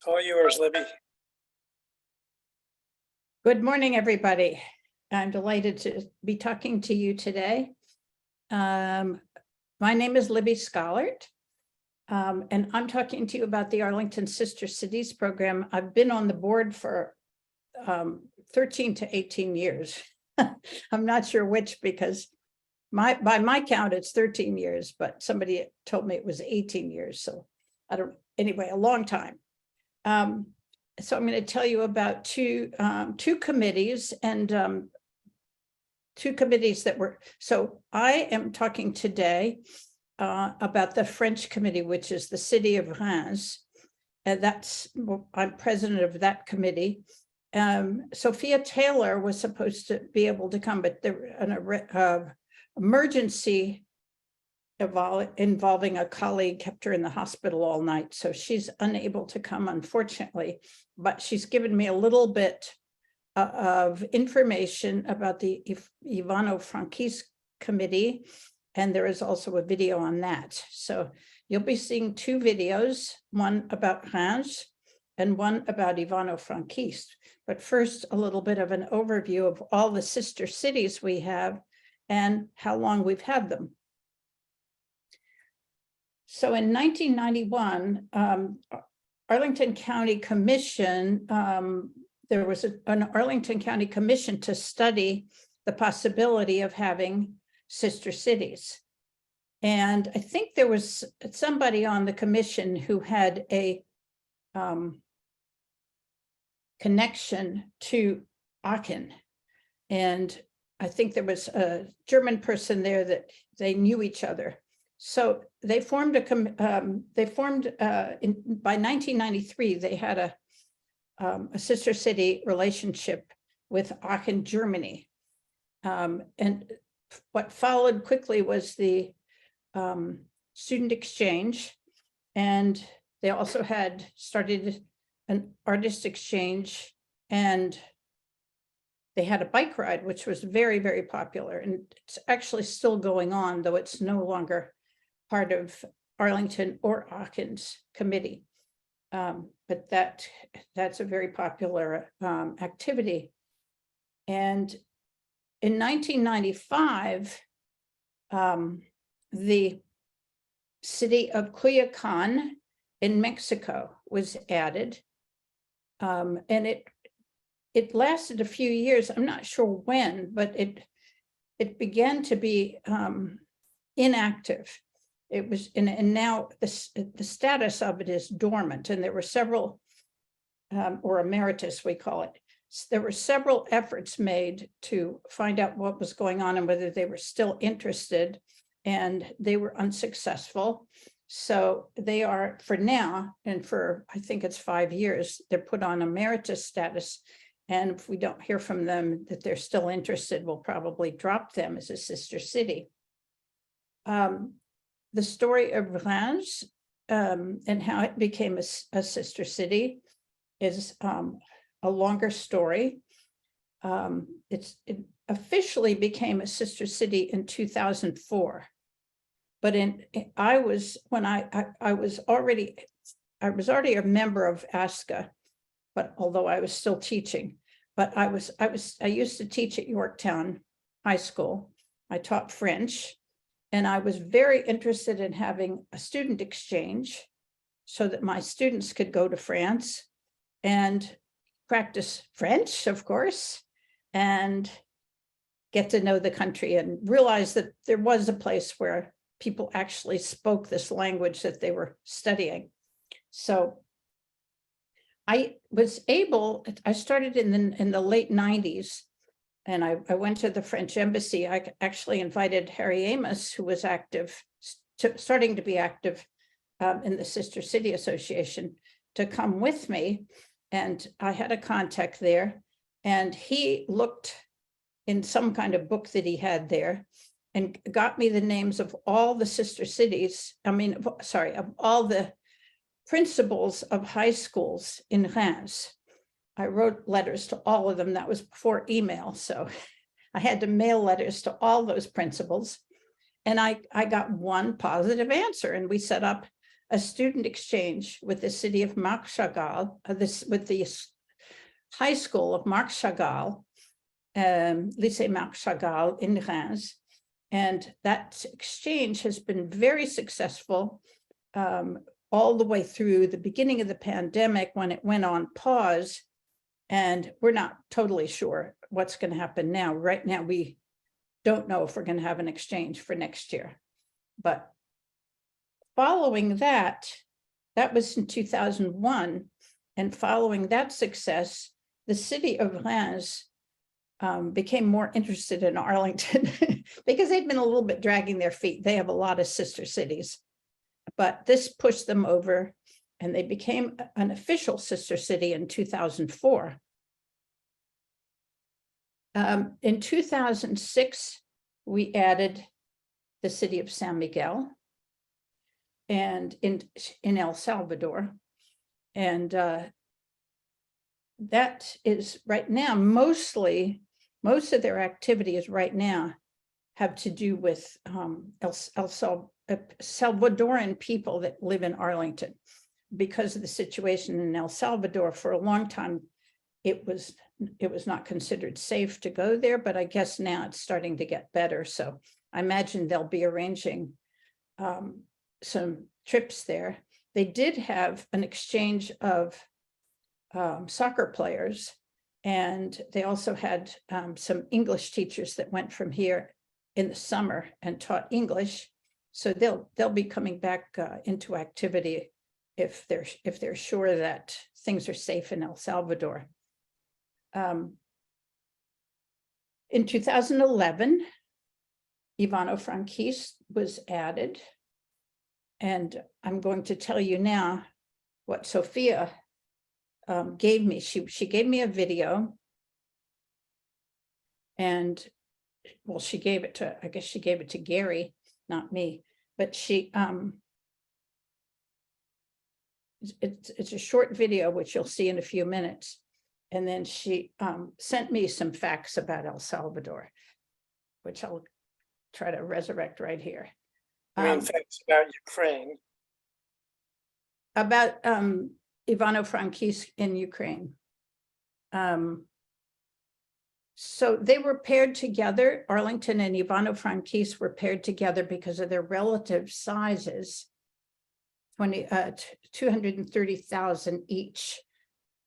All yours, Libby. Good morning, everybody. I'm delighted to be talking to you today. My name is Libby Schollaert, and I'm talking to you about the Arlington Sister Cities program. I've been on the board for 13 to 18 years. I'm not sure which, because by my count, it's 13 years, but somebody told me it was 18 years. So I don't, anyway, a long time. So I'm going to tell you about two committees and two committees that were, so I am talking today about the French committee, which is the city of Reims. And I'm president of that committee. Sophia Tailor was supposed to be able to come, but there an emergency involving a colleague kept her in the hospital all night. So she's unable to come, unfortunately, but she's given me a little bit of information about the Ivano-Frankivsk committee. And there is also a video on that. So you'll be seeing two videos, one about Reims and one about Ivano-Frankivsk. But first, a little bit of an overview of all the sister cities we have and how long we've had them. So in 1991, Arlington County Commission, there was an Arlington County Commission to study the possibility of having sister cities. And I think there was somebody on the commission who had a connection to Aachen. And I think there was a German person there that they knew each other. So they formed by 1993, they had a sister city relationship with Aachen, Germany. And what followed quickly was the student exchange. And they also had started an artist exchange, and they had a bike ride, which was very, very popular. And it's actually still going on, though it's no longer part of Arlington or Aachen's committee. But that's a very popular activity. And in 1995, the city of Culiacan in Mexico was added. And it lasted a few years. I'm not sure when, but it began to be inactive. It was, and now the status of it is dormant, and there were several, or emeritus, we call it. There were several efforts made to find out what was going on and whether they were still interested, and they were unsuccessful. So they are, for now, and for, I think it's 5 years, they're put on emeritus status. And if we don't hear from them that they're still interested, we'll probably drop them as a sister city. The story of Reims and how it became a sister city is a longer story. It officially became a sister city in 2004. But I was already a member of ASCA, but although I was still teaching, but I used to teach at Yorktown High School. I taught French, and I was very interested in having a student exchange so that my students could go to France and practice French, of course, and get to know the country and realize that there was a place where people actually spoke this language that they were studying. So I started in the late 90s, and I went to the French embassy. I actually invited Harry Amos, who was starting to be active in the Sister City Association, to come with me. And I had a contact there, and he looked in some kind of book that he had there and got me the names of all the sister cities, of all the principals of high schools in Reims. I wrote letters to all of them. That was before email, so I had to mail letters to all those principals. And I got one positive answer, and we set up a student exchange with the city of Marc Chagall, with the high school of Marc Chagall, Lycée Marc Chagall in Reims. And that exchange has been very successful all the way through the beginning of the pandemic, when it went on pause. And we're not totally sure what's going to happen now. Right now, we don't know if we're going to have an exchange for next year. But following that, that was in 2001. And following that success, the city of Reims became more interested in Arlington because they'd been a little bit dragging their feet. They have a lot of sister cities, but this pushed them over, and they became an official sister city in 2004. In 2006, we added the city of San Miguel and in El Salvador. And that is right now, most of their activities right now have to do with Salvadoran people that live in Arlington. Because of the situation in El Salvador, for a long time, it was not considered safe to go there, but I guess now it's starting to get better. So I imagine they'll be arranging some trips there. They did have an exchange of soccer players, and they also had some English teachers that went from here in the summer and taught English. So they'll be coming back into activity if they're sure that things are safe in El Salvador. In 2011, Ivano-Frankivsk was added, and I'm going to tell you now what Sophia gave me. She gave me a video, and well, she gave it to, I guess she gave it to Gary, not me, but she it's a short video, which you'll see in a few minutes. And then she sent me some facts about El Salvador, which I'll try to resurrect right here. I mean, facts about Ukraine. About Ivano-Frankivsk in Ukraine. So they were paired together. Arlington and Ivano-Frankivsk were paired together because of their relative sizes, 230,000 each.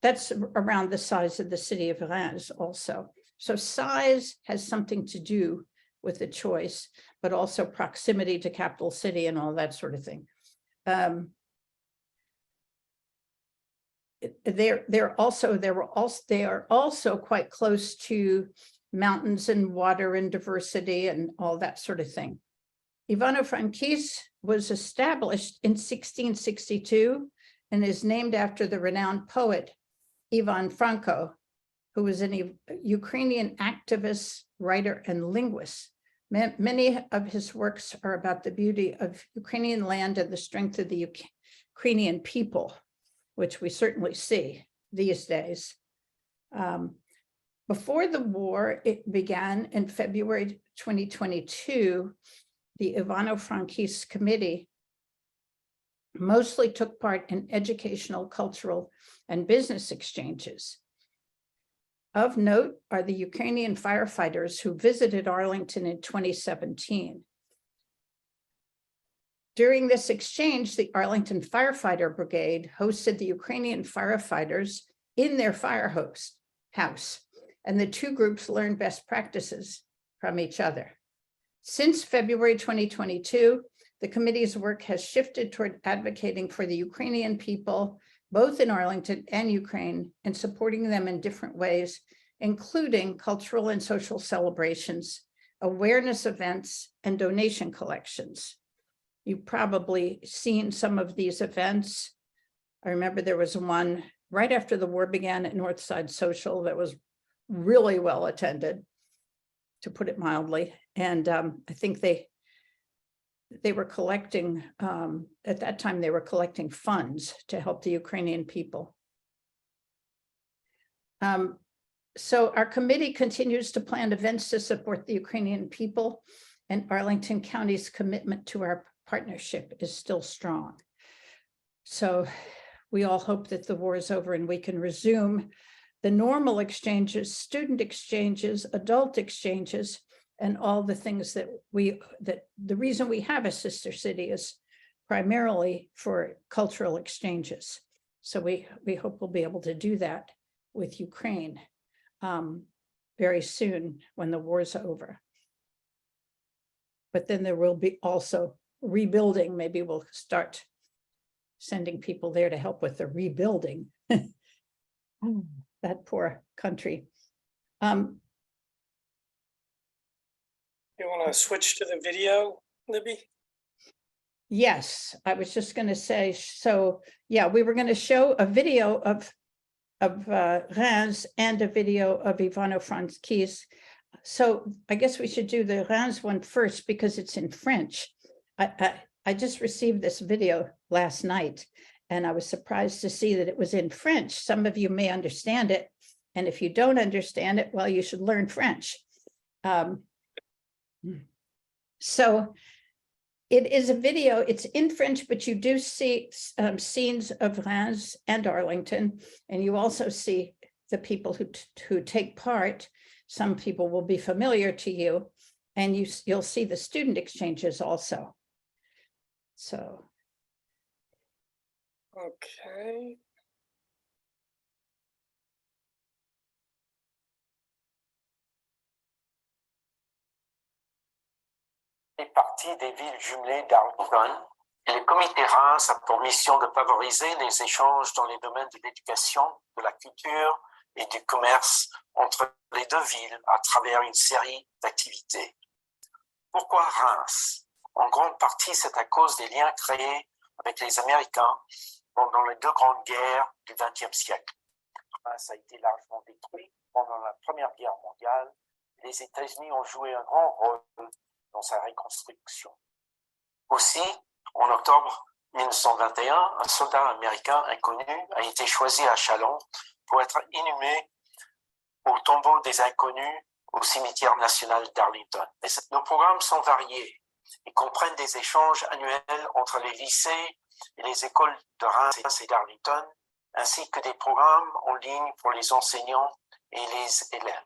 That's around the size of the city of Reims also. So size has something to do with the choice, but also proximity to capital city and all that sort of thing. They are also quite close to mountains and water and diversity and all that sort of thing. Ivano-Frankivsk was established in 1662 and is named after the renowned poet Ivan Franko, who was a Ukrainian activist, writer, and linguist. Many of his works are about the beauty of Ukrainian land and the strength of the Ukrainian people, which we certainly see these days. Before the war, it began in February 2022, the Ivano-Frankivsk Committee mostly took part in educational, cultural, and business exchanges. Of note are the Ukrainian firefighters who visited Arlington in 2017. During this exchange, the Arlington Firefighter Brigade hosted the Ukrainian firefighters in their house, and the two groups learned best practices from each other. Since February 2022, the committee's work has shifted toward advocating for the Ukrainian people, both in Arlington and Ukraine, and supporting them in different ways, including cultural and social celebrations, awareness events, and donation collections. You've probably seen some of these events. I remember there was one right after the war began at Northside Social that was really well attended, to put it mildly. And I think they were collecting, at that time, they were collecting funds to help the Ukrainian people. So our committee continues to plan events to support the Ukrainian people, and Arlington County's commitment to our partnership is still strong. So we all hope that the war is over and we can resume the normal exchanges, student exchanges, adult exchanges, and all the things that the reason we have a sister city is primarily for cultural exchanges. So we hope we'll be able to do that with Ukraine very soon when the war's over. But then there will be also rebuilding. Maybe we'll start sending people there to help with the rebuilding. That poor country. You want to switch to the video, Libby? Yes, I was just going to say, so yeah, we were going to show a video of Reims and a video of Ivano-Frankivsk. So I guess we should do the Reims one first because it's in French. I just received this video last night and I was surprised to see that it was in French. Some of you may understand it. And if you don't understand it, well, you should learn French. So it is a video, it's in French, but you do see scenes of Reims and Arlington, and you also see the people who take part. Some people will be familiar to you, and you'll see the student exchanges also. So. Okay. Fait partie des villes jumelées d'Arlington et le comité Reims a pour mission de favoriser les échanges dans les domaines de l'éducation, de la culture et du commerce entre les deux villes à travers une série d'activités. Pourquoi Reims? En grande partie, c'est à cause des liens créés avec les Américains pendant les deux grandes guerres du XXe siècle. Reims a été largement détruit pendant la Première Guerre mondiale. Les États-Unis ont joué un grand rôle dans sa reconstruction. Aussi, en octobre 1921, un soldat américain inconnu a été choisi à Châlons pour être inhumé au tombeau des inconnus au cimetière national d'Arlington. Nos programmes sont variés et comprennent des échanges annuels entre les lycées et les écoles de Reims et d'Arlington, ainsi que des programmes en ligne pour les enseignants et les élèves.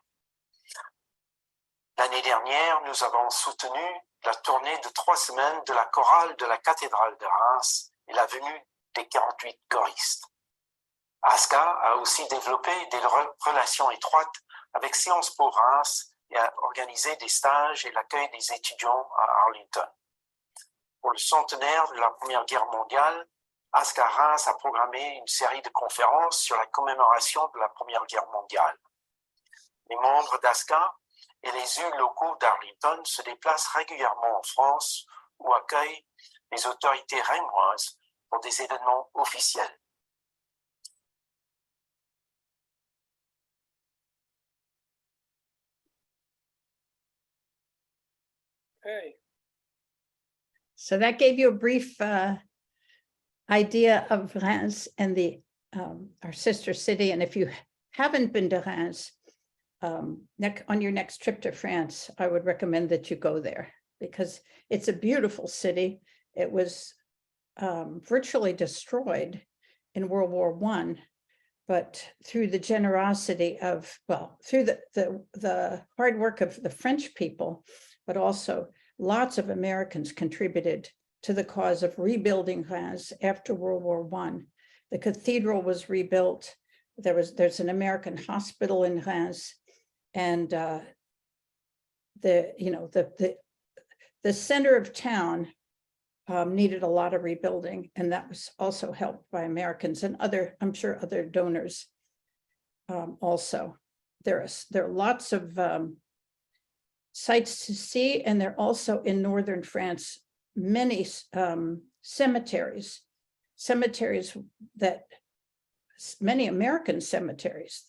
L'année dernière, nous avons soutenu la tournée de 3 semaines de la chorale de la cathédrale de Reims et la venue des 48 choristes. ASCA a aussi développé des relations étroites avec Sciences Po Reims et a organisé des stages et l'accueil des étudiants à Arlington. Pour le centenaire de la Première Guerre mondiale, ASCA Reims a programmé une série de conférences sur la commémoration de la Première Guerre mondiale. Les membres d'ASCA et les élus locaux d'Arlington se déplacent régulièrement en France ou accueillent les autorités rémoises pour des événements officiels. Okay. So that gave you a brief idea of Reims and our sister city. And if you haven't been to Reims, on your next trip to France, I would recommend that you go there because it's a beautiful city. It was virtually destroyed in World War I, but through the generosity of, through the hard work of the French people, but also lots of Americans contributed to the cause of rebuilding Reims after World War I. The cathedral was rebuilt. There's an American hospital in Reims, and the center of town needed a lot of rebuilding, and that was also helped by Americans and I'm sure other donors also. There are lots of sites to see, and there are also in northern France many cemeteries that many American cemeteries.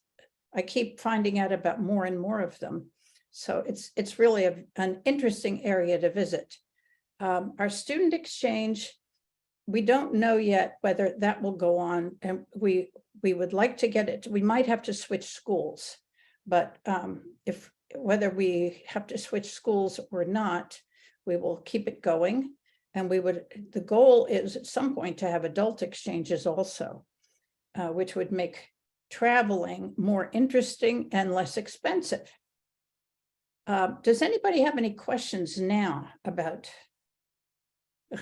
I keep finding out about more and more of them. So it's really an interesting area to visit. Our student exchange, we don't know yet whether that will go on, and we would like to get it. We might have to switch schools, but whether we have to switch schools or not, we will keep it going. And the goal is at some point to have adult exchanges also, which would make traveling more interesting and less expensive. Does anybody have any questions now about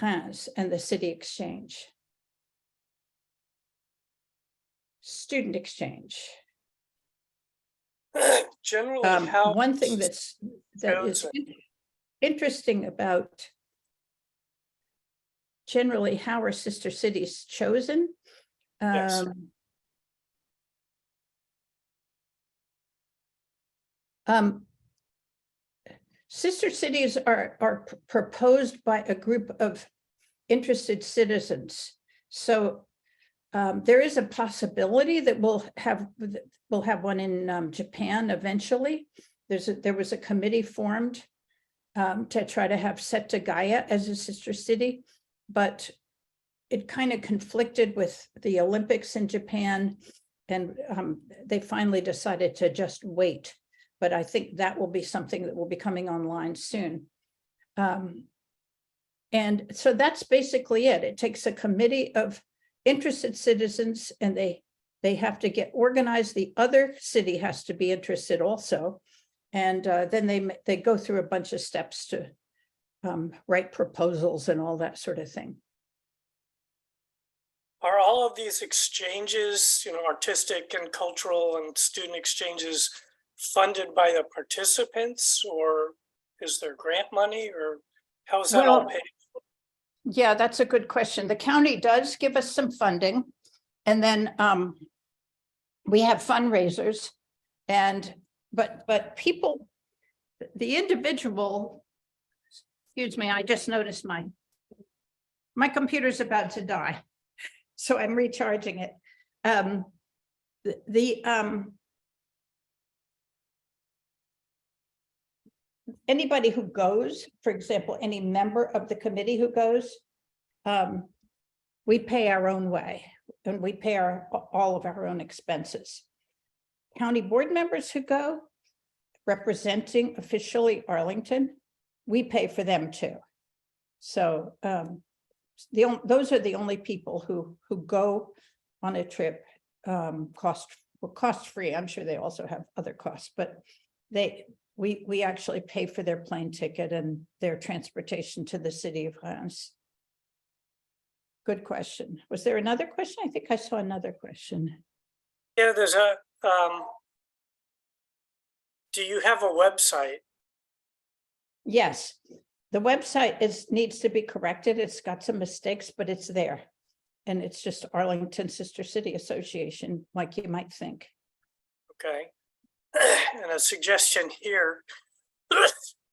Reims and the city exchange? Student exchange. Generally, how One thing that is interesting about generally how are sister cities chosen? Yes. Sister cities are proposed by a group of interested citizens. So there is a possibility that we'll have one in Japan eventually. There was a committee formed to try to have Setagaya as a sister city, but it kind of conflicted with the Olympics in Japan, and they finally decided to just wait. But I think that will be something that will be coming online soon. And so that's basically it. It takes a committee of interested citizens, and they have to get organized. The other city has to be interested also. And then they go through a bunch of steps to write proposals and all that sort of thing. Are all of these exchanges, artistic and cultural and student exchanges, funded by the participants, or is there grant money, or how is that all paid? Yeah, that's a good question. The county does give us some funding, and then we have fundraisers, but people, the individual, excuse me, I just noticed my computer's about to die, so I'm recharging it. Anybody who goes, for example, any member of the committee who goes, we pay our own way, and we pay all of our own expenses. County board members who go, representing officially Arlington, we pay for them too. So those are the only people who go on a trip cost-free. I'm sure they also have other costs, but we actually pay for their plane ticket and their transportation to the city of Reims. Good question. Was there another question? I think I saw another question. Yeah, there's do you have a website? Yes, the website needs to be corrected. It's got some mistakes, but it's there. And it's just Arlington Sister City Association, like you might think. Okay. And a suggestion here,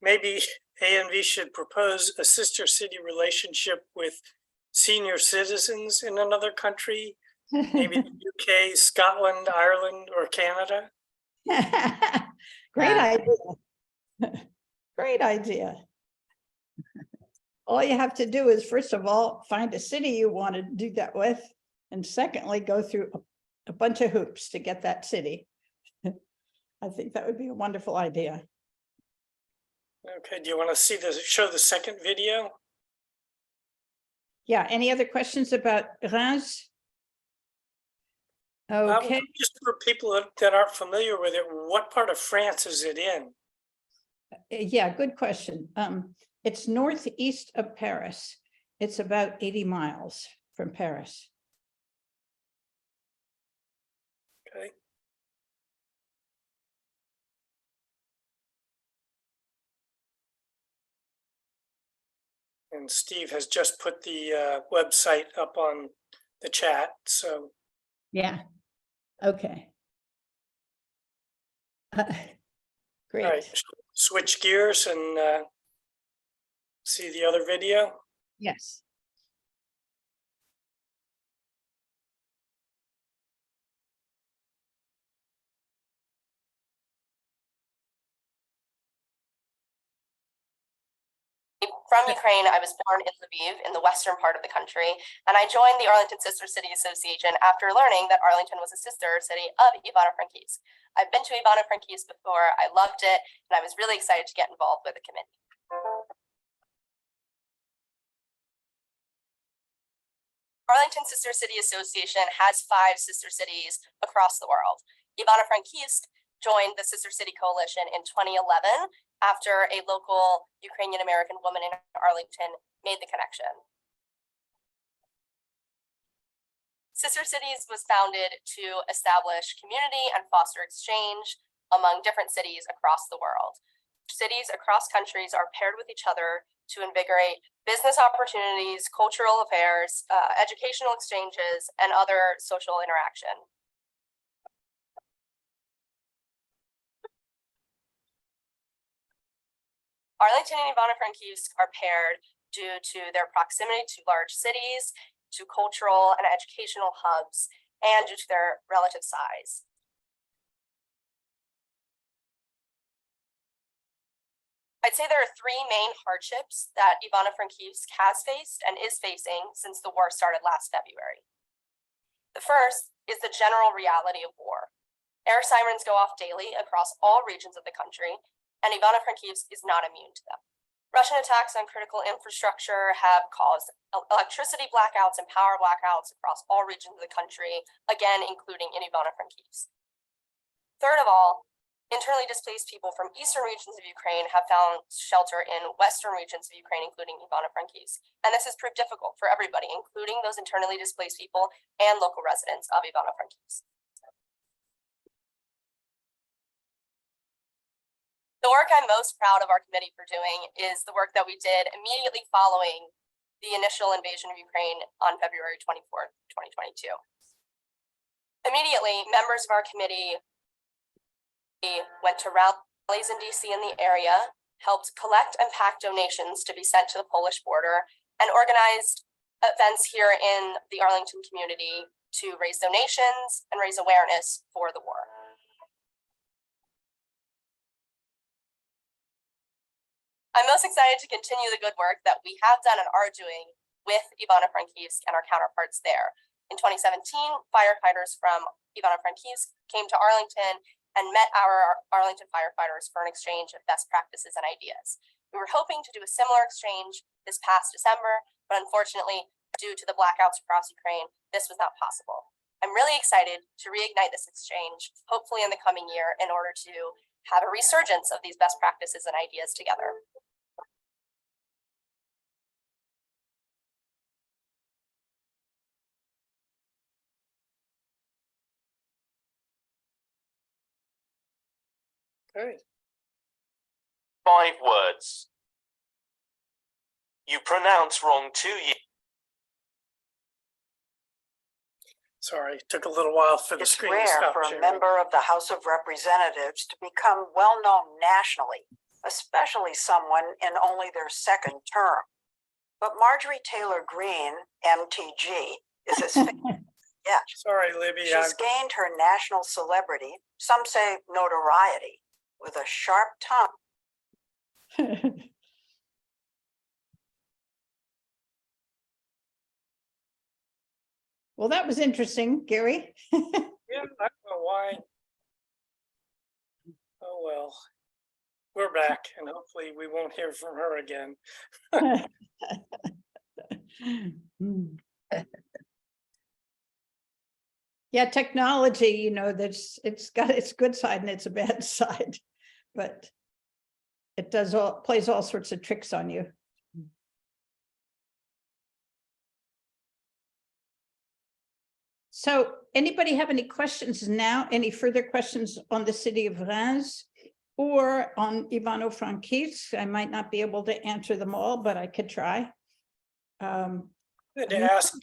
maybe ANV should propose a sister city relationship with senior citizens in another country, maybe the UK, Scotland, Ireland, or Canada. Great idea. Great idea. All you have to do is, first of all, find a city you want to do that with, and secondly, go through a bunch of hoops to get that city. I think that would be a wonderful idea. Okay, do you want to show the second video? Yeah, any other questions about Reims? Okay. Just for people that aren't familiar with it, what part of France is it in? Yeah, good question. It's northeast of Paris. It's about 80 miles from Paris. Okay. And Steve has just put the website up on the chat, so. Yeah, okay. Great. All right, switch gears and see the other video. Yes. From Ukraine, I was born in Libby in the western part of the country, and I joined the Arlington Sister City Association after learning that Arlington was a sister city of Ivano-Frankivsk. I've been to Ivano-Frankivsk before, I loved it, and I was really excited to get involved with the committee. Arlington Sister City Association has 5 sister cities across the world. Ivano-Frankivsk joined the Sister City Coalition in 2011 after a local Ukrainian American woman in Arlington made the connection. Sister Cities was founded to establish community and foster exchange among different cities across the world. Cities across countries are paired with each other to invigorate business opportunities, cultural affairs, educational exchanges, and other social interaction. Arlington and Ivano-Frankivsk are paired due to their proximity to large cities, to cultural and educational hubs, and due to their relative size. I'd say there are 3 main hardships that Ivano-Frankivsk has faced and is facing since the war started last February. The first is the general reality of war. Air sirens go off daily across all regions of the country, and Ivano-Frankivsk is not immune to them. Russian attacks on critical infrastructure have caused electricity blackouts and power blackouts across all regions of the country, again, including in Ivano-Frankivsk. Third of all, internally displaced people from eastern regions of Ukraine have found shelter in western regions of Ukraine, including Ivano-Frankivsk. And this has proved difficult for everybody, including those internally displaced people and local residents of Ivano-Frankivsk. The work I'm most proud of our committee for doing is the work that we did immediately following the initial invasion of Ukraine on February 24th, 2022. Immediately, members of our committee went to rallies in DC in the area, helped collect and pack donations to be sent to the Polish border, and organized events here in the Arlington community to raise donations and raise awareness for the war. I'm most excited to continue the good work that we have done and are doing with Ivano-Frankivsk and our counterparts there. In 2017, firefighters from Ivano-Frankivsk came to Arlington and met our Arlington firefighters for an exchange of best practices and ideas. We were hoping to do a similar exchange this past December, but unfortunately, due to the blackouts across Ukraine, this was not possible. I'm really excited to reignite this exchange, hopefully in the coming year, in order to have a resurgence of these best practices and ideas together. Okay. 5 words. You pronounce wrong 2 years. Sorry, took a little while for the It's screen to rare stop for a sharing. member of the House of Representatives to become well-known nationally, especially someone in only their 2nd term. But Marjorie Taylor Greene, MTG, is as famous yet. Sorry, Libby. She's gained her national celebrity, some say notoriety, with a sharp tongue. Well, that was interesting, Gary. Yeah, I don't know why. Oh, well. We're back, and hopefully we won't hear from her again. Yeah, technology, you know, it's got its good side and its bad side, but it plays all sorts of tricks on you. So anybody have any questions now? Any further questions on the city of Reims or on Ivano-Frankivsk? I might not be able to answer them all, but I could try. And to ask,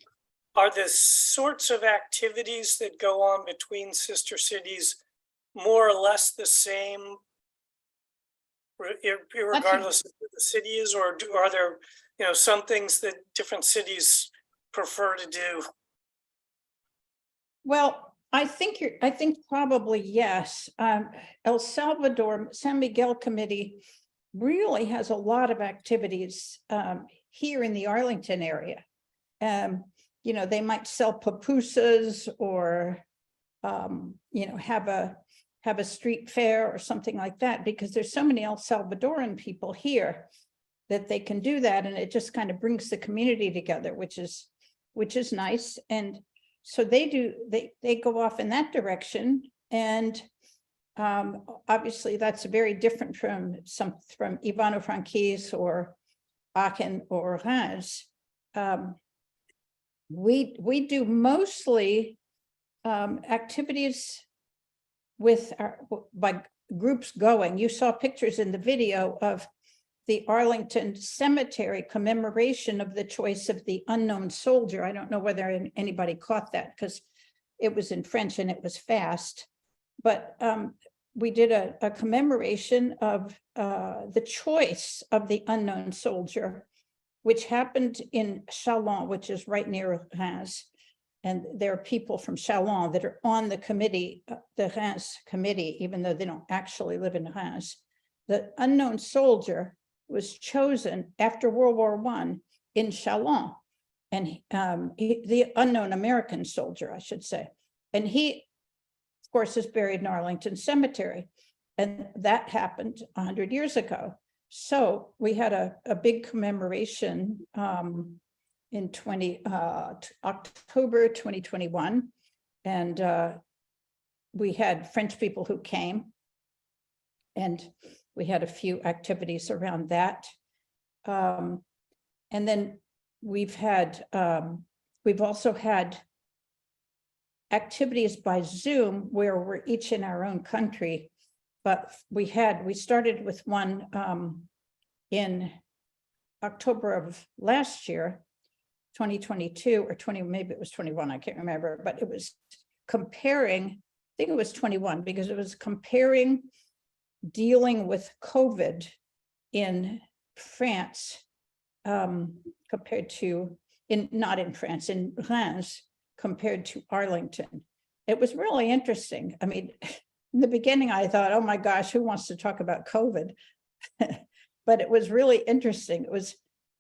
are the sorts of activities that go on between sister cities more or less the same, regardless of who the city is, or are there, some things that different cities prefer to do? Well, I think probably yes. El Salvador San Miguel Committee really has a lot of activities here in the Arlington area. They might sell pupusas or have a street fair or something like that, because there's so many El Salvadoran people here that they can do that, and it just kind of brings the community together, which is which is nice. And so they go off in that direction. And obviously that's very different from Ivano-Frankivsk or Aachen or Reims. We do mostly activities by groups going. You saw pictures in the video of the Arlington Cemetery commemoration of the choice of the unknown soldier. I don't know whether anybody caught that because it was in French and it was fast, but we did a commemoration of the choice of the unknown soldier, which happened in Schollaert, which is right near Reims. And there are people from Schollaert that are on the committee, the Reims committee, even though they don't actually live in Reims. The unknown soldier was chosen after World War I in Schollaert, and the unknown American soldier, I should say. And he, of course, is buried in Arlington Cemetery. And that happened 100 years ago. So we had a big commemoration in October 2021. And we had French people who came, and we had a few activities around that. And then we've also had activities by Zoom where we're each in our own country. But we started with one in October of last year, 2022 or 20, maybe it was 21, I can't remember, but it was comparing, I think it was 21, because it was comparing dealing with COVID in France compared to, not in France, in Reims compared to Arlington. It was really interesting. I mean, in the beginning, I thought, oh my gosh, who wants to talk about COVID? But it was really interesting.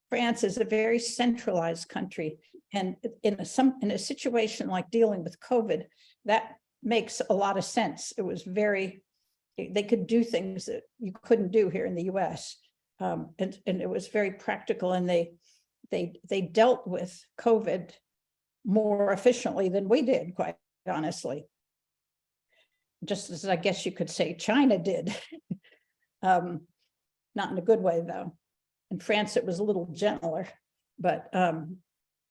France is a very centralized country. And in a situation like dealing with COVID, that makes a lot of sense. It was they could do things that you couldn't do here in the US. And it was very practical, and they dealt with COVID more efficiently than we did, quite honestly. Just as I guess you could say China did. Not in a good way, though. In France, it was a little gentler, but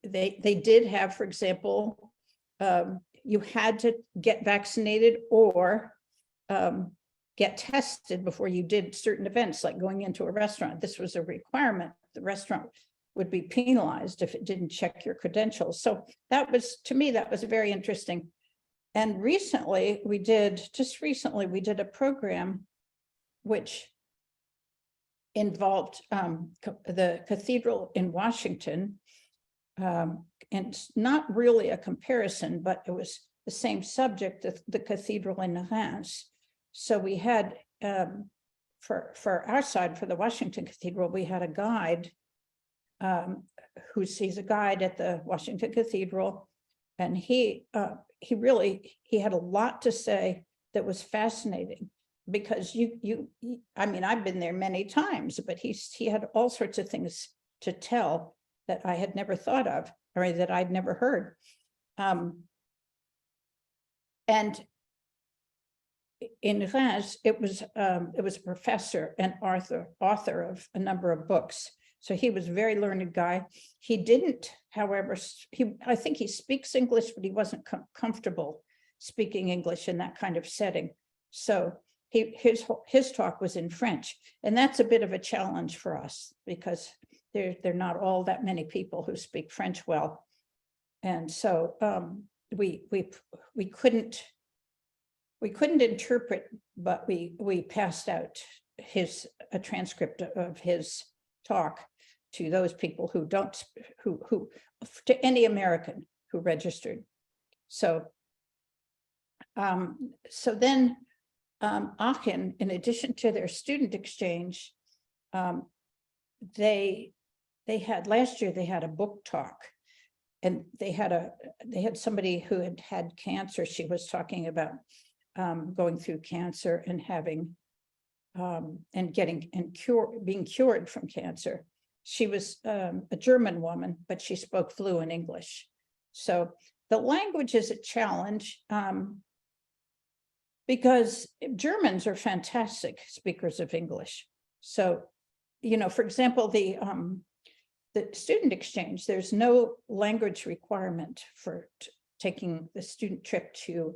they did have, for example, you had to get vaccinated or get tested before you did certain events, like going into a restaurant. This was a requirement. The restaurant would be penalized if it didn't check your credentials. So that was, to me, that was very interesting. And recently we did a program which involved the cathedral in Washington, and it's not really a comparison, but it was the same subject, the cathedral in Reims. So we had, for our side, for the Washington Cathedral, we had a guide he's a guide at the Washington Cathedral, and he had a lot to say that was fascinating, because I mean, I've been there many times, but he had all sorts of things to tell that I had never thought of, or that I'd never heard. And in Reims, it was a professor and author of a number of books. So he was a very learned guy. He didn't, however, I think he speaks English, but he wasn't comfortable speaking English in that kind of setting. So his talk was in French, and that's a bit of a challenge for us, because there are not all that many people who speak French well, and so we couldn't interpret, but we passed out a transcript of his talk to those people who to any American who registered. So then Aachen, in addition to their student exchange, they had, last year they had a book talk, and they had somebody who had cancer. She was talking about going through cancer and having being cured from cancer. She was a German woman, but she spoke fluent English. So the language is a challenge because Germans are fantastic speakers of English. So, you know, for example, the student exchange, there's no language requirement for taking the student trip to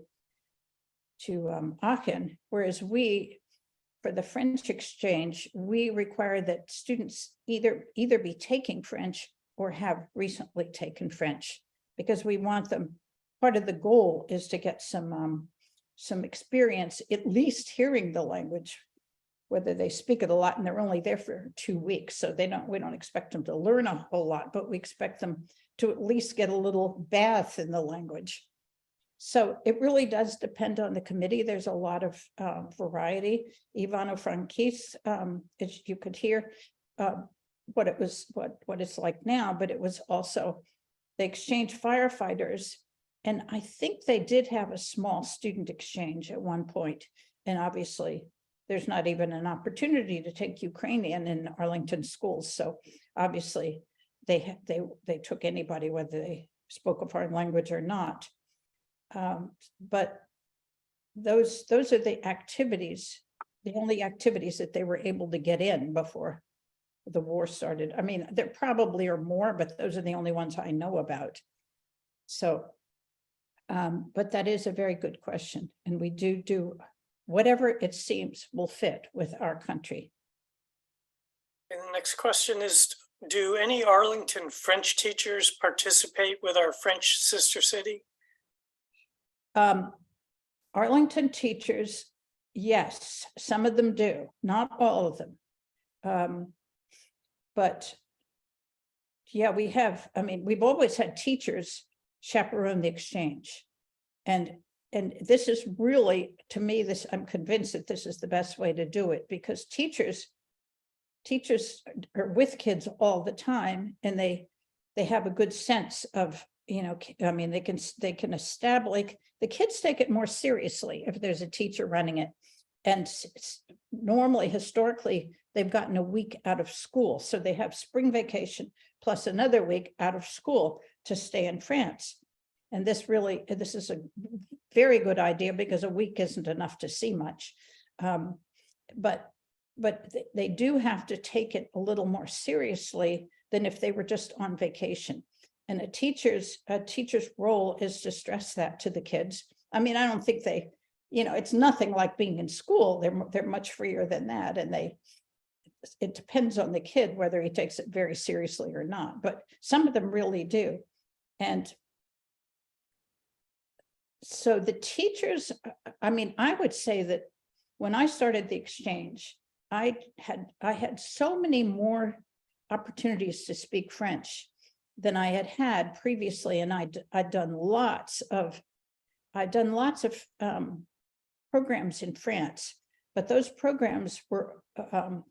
Aachen, whereas for the French exchange, we require that students either be taking French or have recently taken French, because we want them, part of the goal is to get some experience, at least hearing the language, whether they speak it a lot, and they're only there for 2 weeks. So we don't expect them to learn a whole lot, but we expect them to at least get a little bath in the language. So it really does depend on the committee. There's a lot of variety. Ivano-Frankivsk, as you could hear what it's like now, but it was also the exchange firefighters. And I think they did have a small student exchange at one point. And obviously there's not even an opportunity to take Ukrainian in Arlington schools. So obviously they took anybody, whether they spoke a foreign language or not. But those are the activities, the only activities that they were able to get in before the war started. I mean, there probably are more, but those are the only ones I know about. So, but that is a very good question. And we do whatever it seems will fit with our country. And the next question is, do any Arlington French teachers participate with our French sister city? Arlington teachers, yes, some of them do, not all of them. But yeah, we've always had teachers chaperone the exchange. And this is really, to me, I'm convinced that this is the best way to do it, because teachers are with kids all the time, and they have a good sense of, you know, I mean, they can establish, the kids take it more seriously if there's a teacher running it. And normally, historically, they've gotten a week out of school. So they have spring vacation plus another week out of school to stay in France. And this is a very good idea, because a week isn't enough to see much. But they do have to take it a little more seriously than if they were just on vacation. And a teacher's role is to stress that to the kids. I mean, I don't think it's nothing like being in school. They're much freer than that. And it depends on the kid whether he takes it very seriously or not, but some of them really do. And so the teachers, I mean, I would say that when I started the exchange, I had so many more opportunities to speak French than I had previously, and I'd done lots of programs in France, but those programs were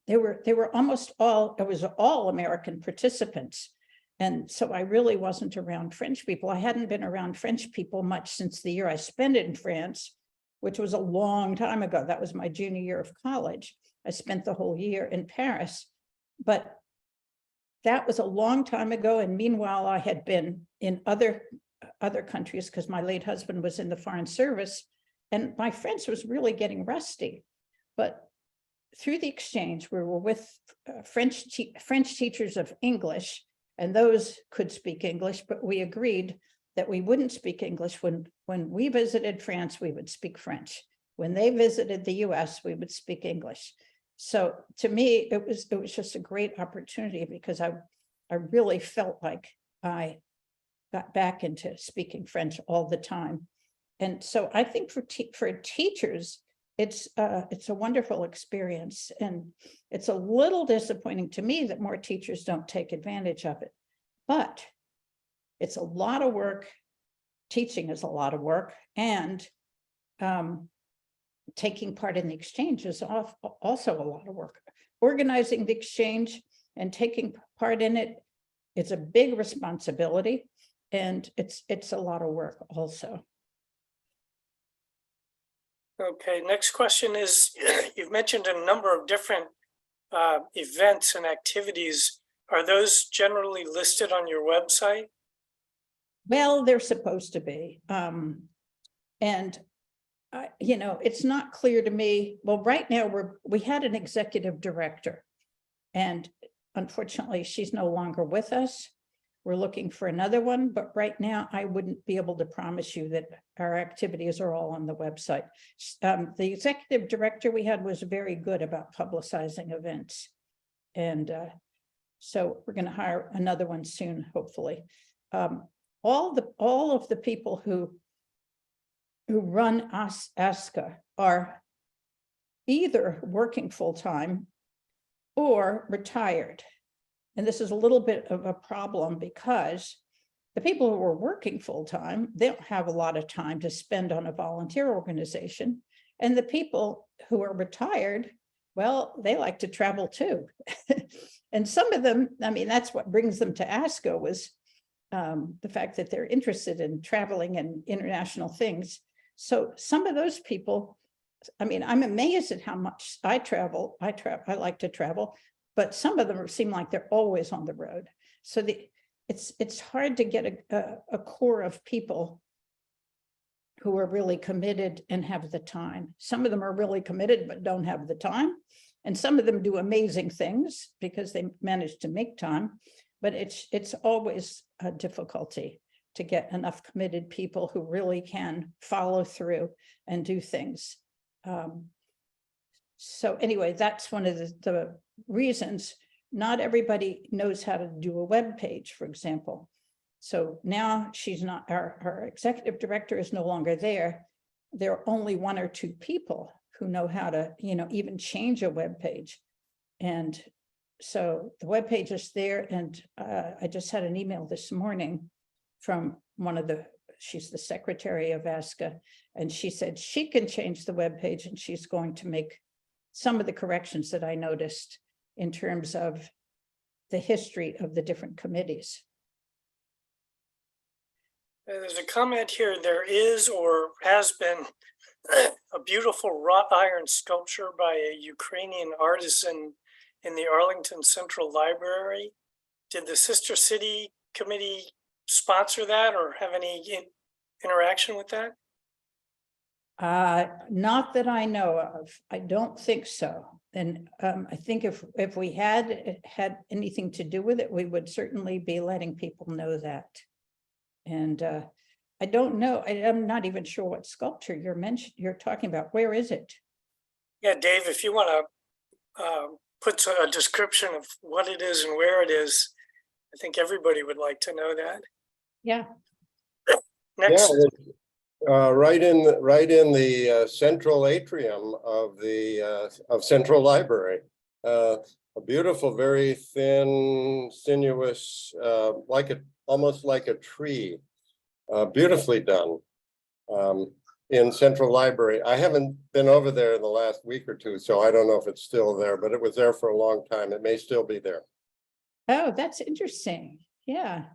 they were almost all American participants, and so I really wasn't around French people. I hadn't been around French people much since the year I spent in France, which was a long time ago. That was my junior year of college. I spent the whole year in Paris, but that was a long time ago. And meanwhile, I had been in other countries because my late husband was in the Foreign Service, and my French was really getting rusty. But through the exchange, we were with French teachers of English, and those could speak English, but we agreed that we wouldn't speak English. When we visited France, we would speak French. When they visited the US, we would speak English. So to me, it was just a great opportunity, because I really felt like I got back into speaking French all the time. And so I think for teachers, it's a wonderful experience, and it's a little disappointing to me that more teachers don't take advantage of it. But it's a lot of work. Teaching is a lot of work, and taking part in the exchange is also a lot of work. Organizing the exchange and taking part in it, it's a big responsibility, and it's a lot of work also. Okay, next question is, you've mentioned a number of different events and activities. Are those generally listed on your website? Well, they're supposed to be. And you know, it's not clear to me. Well, right now we had an executive director, and unfortunately, she's no longer with us. We're looking for another one, but right now I wouldn't be able to promise you that our activities are all on the website. The executive director we had was very good about publicizing events. And so we're going to hire another one soon, hopefully. All of the people who run ASCA are either working full-time or retired. And this is a little bit of a problem because the people who are working full-time, they don't have a lot of time to spend on a volunteer organization. And the people who are retired, well, they like to travel too. And some of them, I mean, that's what brings them to ASCA was the fact that they're interested in traveling and international things. So some of those people, I mean, I'm amazed at how much I travel. I like to travel, but some of them seem like they're always on the road. So it's hard to get a core of people who are really committed and have the time. Some of them are really committed but don't have the time. And some of them do amazing things because they manage to make time, but it's always a difficulty to get enough committed people who really can follow through and do things. So anyway, that's one of the reasons. Not everybody knows how to do a web page, for example. So now she's not, our executive director is no longer there. There are only one or two people who know how to, you know, even change a web page. And so the web page is there. And I just had an email this morning from one of she's the secretary of ASCA, and she said she can change the web page and she's going to make some of the corrections that I noticed in terms of the history of the different committees. There's a comment here, there is or has been a beautiful wrought iron sculpture by a Ukrainian artisan in the Arlington Central Library. Did the Sister City Committee sponsor that or have any interaction with that? Not that I know of. I don't think so. And I think if we had anything to do with it, we would certainly be letting people know that. And I don't know. I'm not even sure what sculpture you're talking about. Where is it? Yeah, Dave, if you want to put a description of what it is and where it is, I think everybody would like to know that. Yeah. Next. Yeah, right in the central atrium of Central Library. A beautiful, very thin, sinuous, almost like a tree, beautifully done in Central Library. I haven't been over there in the last week or two, so I don't know if it's still there, but it was there for a long time. It may still be there. Oh, that's interesting. Yeah.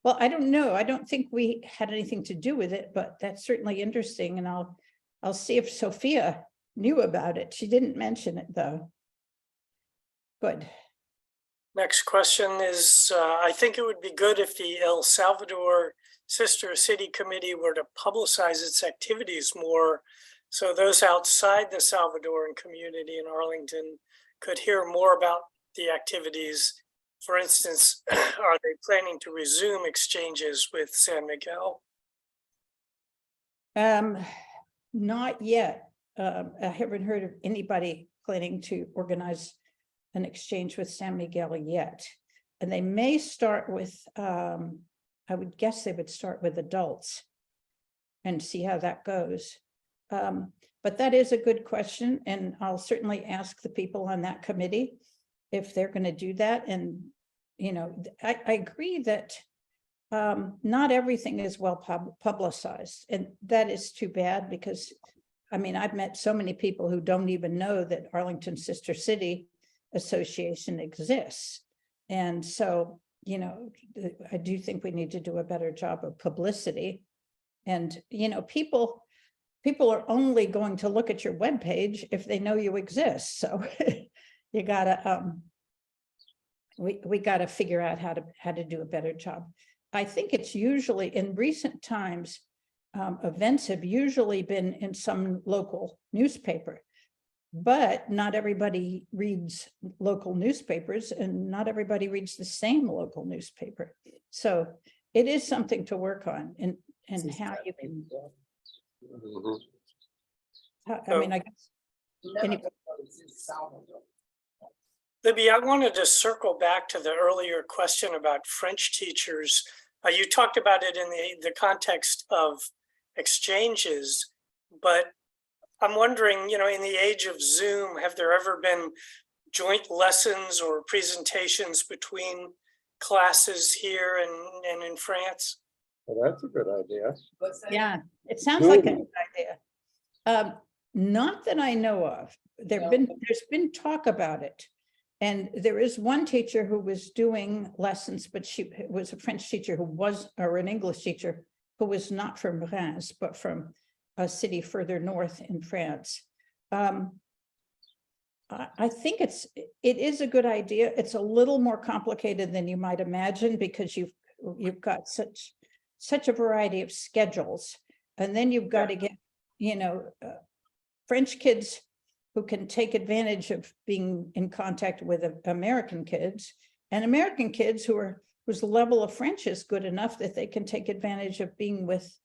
Well, I don't know. I don't think we had anything to do with it, but that's certainly interesting. And I'll see if Sophia knew about it. She didn't mention it though. Good. Next question is, I think it would be good if the El Salvador Sister City Committee were to publicize its activities more so those outside the Salvadoran community in Arlington could hear more about the activities. For instance, are they planning to resume exchanges with San Miguel? Not yet. I haven't heard of anybody planning to organize an exchange with San Miguel yet. And they may start with, I would guess they would start with adults and see how that goes. But that is a good question. And I'll certainly ask the people on that committee if they're going to do that. And, you know, I agree that not everything is well publicized. And that is too bad because, I mean, I've met so many people who don't even know that Arlington Sister City Association exists. And so, you know, I do think we need to do a better job of publicity. And, you know, people are only going to look at your webpage if they know you exist. So you gotta, we gotta figure out how to do a better job. I think it's usually in recent times, events have usually been in some local newspaper. But not everybody reads local newspapers and not everybody reads the same local newspaper. So it is something to work on and how you can, Mhm. I mean, I guess. Libby, I wanted to circle back to the earlier question about French teachers. You talked about it in the context of exchanges, but I'm wondering, you know, in the age of Zoom, have there ever been joint lessons or presentations between classes here and in France? Well, that's a good idea. Yeah, it sounds like a good idea. Not that I know of. There's been talk about it. And there is one teacher who was doing lessons, but she was a French teacher or an English teacher who was not from Reims, but from a city further north in France. I think it is a good idea. It's a little more complicated than you might imagine because you've got such a variety of schedules, and then you've got to get, you know, French kids who can take advantage of being in contact with American kids, and American kids whose level of French is good enough that they can take advantage of being with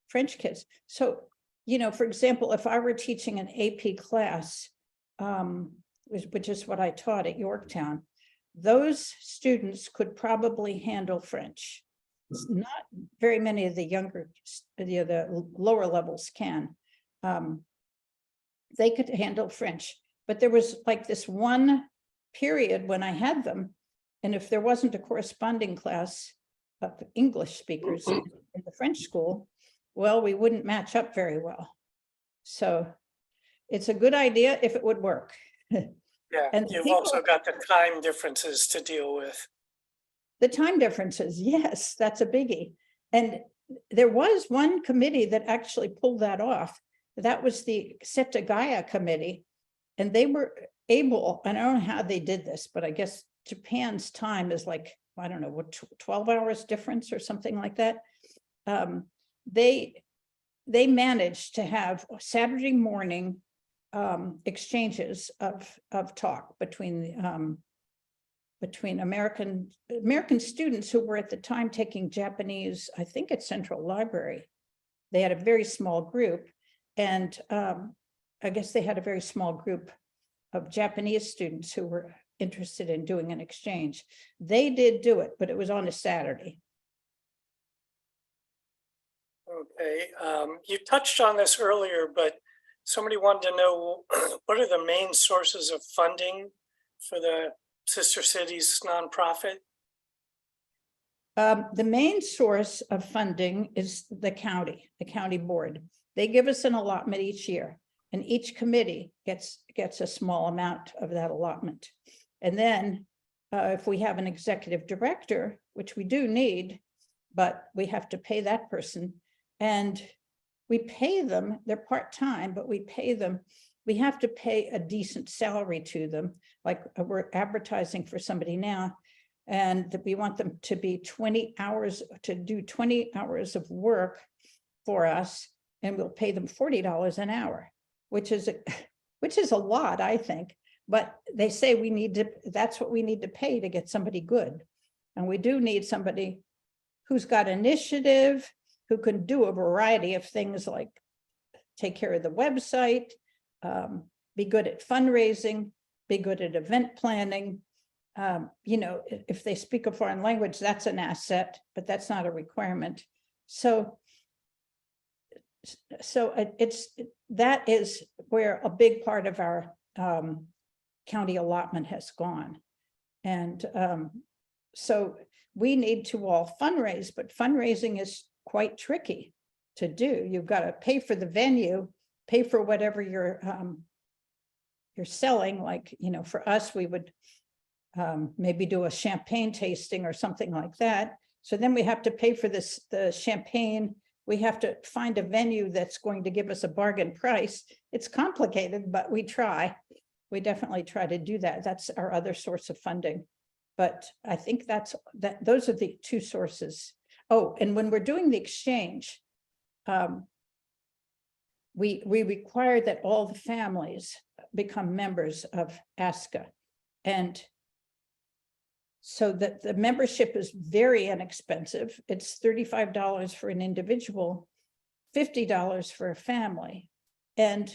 French kids. So, you know, for example, if I were teaching an AP class, which is what I taught at Yorktown, those students could probably handle French. Not very many of the the lower levels can. They could handle French, but there was like this one period when I had them, and if there wasn't a corresponding class of English speakers in the French school, well, we wouldn't match up very well. So it's a good idea if it would work. Yeah, And you've also got the time differences to deal with. The time differences, yes, that's a biggie. And there was one committee that actually pulled that off. That was the Setagaya committee. And they were able, and I don't know how they did this, but I guess Japan's time is like, I don't know, what, 12 hours difference or something like that. They managed to have Saturday morning exchanges of talk between American students who were at the time taking Japanese, I think at Central Library. They had a very small group, and I guess they had a very small group of Japanese students who were interested in doing an exchange. They did do it, but it was on a Saturday. Okay, you touched on this earlier, but somebody wanted to know what are the main sources of funding for the Sister Cities nonprofit? The main source of funding is the county board. They give us an allotment each year, and each committee gets a small amount of that allotment. And then if we have an executive director, which we do need, but we have to pay that person, and we pay them, they're part-time, but we pay them, we have to pay a decent salary to them. Like we're advertising for somebody now, and that we want them to be 20 hours, to do 20 hours of work for us, and we'll pay them $40 an hour, which is a lot, I think. But they say we need to, that's what we need to pay to get somebody good. And we do need somebody who's got initiative, who can do a variety of things like take care of the website, be good at fundraising, be good at event planning. You know, if they speak a foreign language, that's an asset, but that's not a requirement. So that is where a big part of our county allotment has gone. And so we need to all fundraise, but fundraising is quite tricky to do. You've got to pay for the venue, pay for whatever you're selling. Like, you know, for us, we would maybe do a champagne tasting or something like that. So then we have to pay for the champagne. We have to find a venue that's going to give us a bargain price. It's complicated, but we try. We definitely try to do that. That's our other source of funding. but I think those are the two sources. Oh, and when we're doing the exchange, we require that all the families become members of ASCA. And so that the membership is very inexpensive. It's $35 for an individual, $50 for a family. And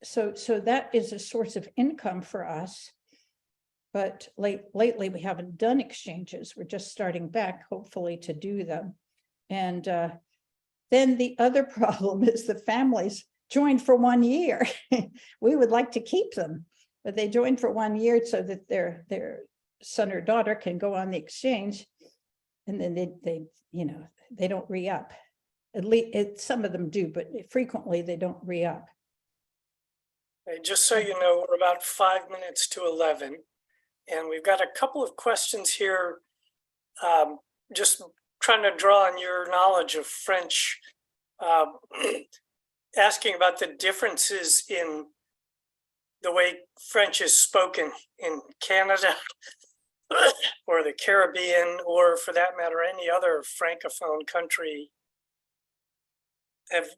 so that is a source of income for us. But lately we haven't done exchanges. We're just starting back, hopefully, to do them. And then the other problem is the families joined for 1 year. We would like to keep them, but they joined for 1 year so that their son or daughter can go on the exchange, and then they don't re-up. At least some of them do, but frequently they don't re-up. Okay, just so you know, we're about 5 minutes to 11, and we've got a couple of questions here. Just trying to draw on your knowledge of French, asking about the differences in the way French is spoken in Canada or the Caribbean, or for that matter, any other Francophone country.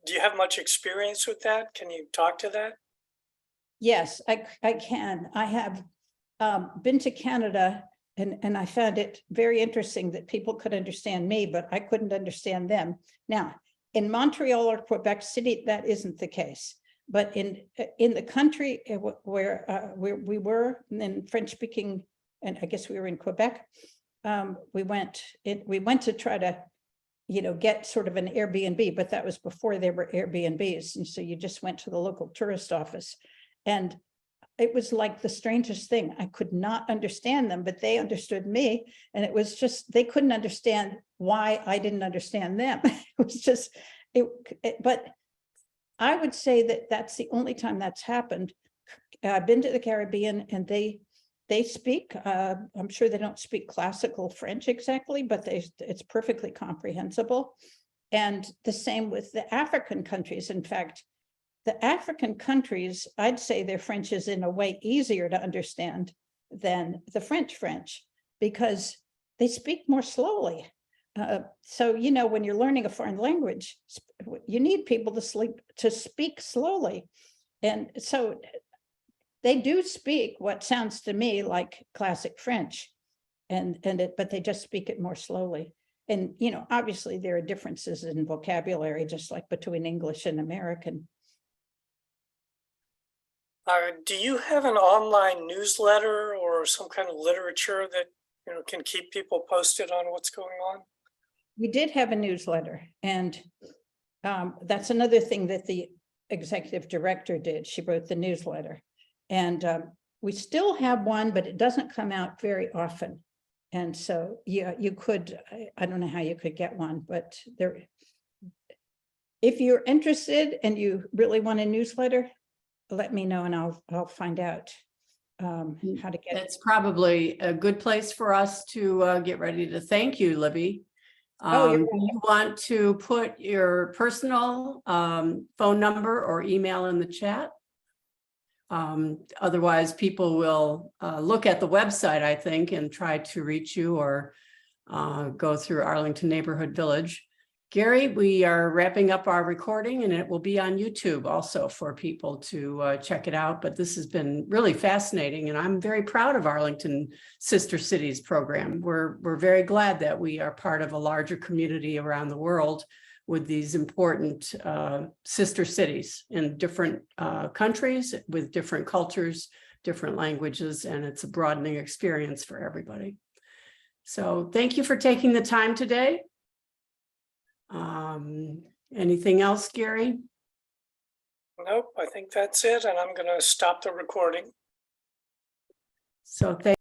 Do you have much experience with that? Can you talk to that? Yes, I can. I have been to Canada, and I found it very interesting that people could understand me, but I couldn't understand them. Now, in Montreal or Quebec City, that isn't the case. But in the country where we were, in French-speaking, and I guess we were in Quebec, we went to try to, get sort of an Airbnb, but that was before there were Airbnbs, and so you just went to the local tourist office, and it was like the strangest thing. I could not understand them, but they understood me, and it was just they couldn't understand why I didn't understand them. It was just but I would say that that's the only time that's happened. I've been to the Caribbean, and they speak, I'm sure they don't speak classical French exactly, but it's perfectly comprehensible. And the same with the African countries. In fact, the African countries, I'd say their French is in a way easier to understand than the French, because they speak more slowly. So, when you're learning a foreign language, you need people to speak slowly. And so they do speak what sounds to me like classic French, but they just speak it more slowly. And, obviously there are differences in vocabulary, just like between English and American. Do you have an online newsletter or some kind of literature that can keep people posted on what's going on? We did have a newsletter, and that's another thing that the executive director did. She wrote the newsletter, and we still have one, but it doesn't come out very often. And so, yeah, you could, I don't know how you could get one, but if you're interested and you really want a newsletter, let me know and I'll find out how to get it. That's probably a good place for us to get ready to thank you, Libby. You're Do you want to put your personal phone number or email in the chat? Otherwise, people will look at the website, I think, and try to reach you, or go through Arlington Neighborhood Village. Gary, we are wrapping up our recording, and it will be on YouTube also for people to check it out. But this has been really fascinating, and I'm very proud of Arlington Sister Cities program. We're very glad that we are part of a larger community around the world with these important sister cities in different countries with different cultures, different languages, and it's a broadening experience for everybody. So thank you for taking the time today. Anything else, Gary? Nope, I think that's it, and I'm going to stop the recording. So thank